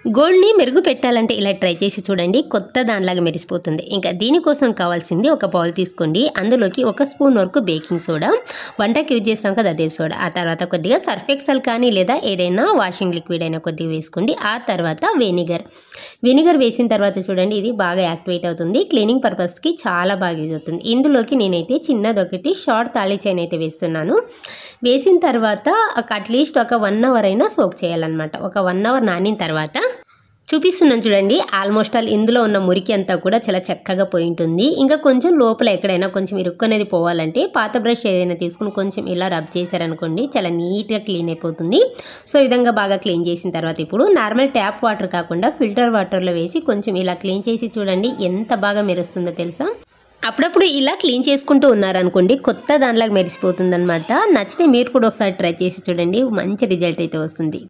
గోల్డ్ని మెరుగు పెట్టాలంటే ఇలా ట్రై చేసి చూడండి, కొత్త దానిలాగా మెరిసిపోతుంది. ఇంకా దీనికోసం కావాల్సింది ఒక బౌల్ తీసుకోండి. అందులోకి 1 స్పూన్ వరకు బేకింగ్ సోడా, వంటకి యూజ్ చేస్తాం కదా అదే సోడా. ఆ తర్వాత కొద్దిగా సర్ఫ్ ఎక్సెల్ కానీ లేదా ఏదైనా వాషింగ్ లిక్విడ్ అయినా కొద్దిగా వేసుకోండి. ఆ తర్వాత వెనిగర్ వేసిన తర్వాత చూడండి, ఇది బాగా యాక్టివేట్ అవుతుంది. క్లీనింగ్ పర్పస్కి చాలా బాగా యూజ్ అవుతుంది. ఇందులోకి నేనైతే చిన్నదొకటి షార్ట్ తాళి చైన్ అయితే వేస్తున్నాను. వేసిన తర్వాత అట్లీస్ట్ ఒక 1 అవర్ అయినా సోక్ చేయాలన్నమాట. ఒక 1 అవర్ నానిన తర్వాత చూపిస్తున్నాను చూడండి, ఆల్మోస్ట్ ఆల్ ఇందులో ఉన్న మురికి అంతా కూడా చాలా చక్కగా పోయి ఉంటుంది. ఇంకా కొంచెం లోపల ఎక్కడైనా కొంచెం ఇరుక్కునేది పోవాలంటే పాత బ్రష్ ఏదైనా తీసుకుని కొంచెం ఇలా రబ్ చేశారనుకోండి, చాలా నీట్గా క్లీన్ అయిపోతుంది. సో ఈ విధంగా బాగా క్లీన్ చేసిన తర్వాత ఇప్పుడు నార్మల్ ట్యాప్ వాటర్ కాకుండా ఫిల్టర్ వాటర్లో వేసి కొంచెం ఇలా క్లీన్ చేసి చూడండి, ఎంత బాగా మెరుస్తుందో తెలుసా. అప్పుడప్పుడు ఇలా క్లీన్ చేసుకుంటూ ఉన్నారనుకోండి, కొత్త దానిలాగా మెరిసిపోతుంది అనమాట. నచ్చితే మీరు కూడా ఒకసారి ట్రై చేసి చూడండి, మంచి రిజల్ట్ అయితే వస్తుంది.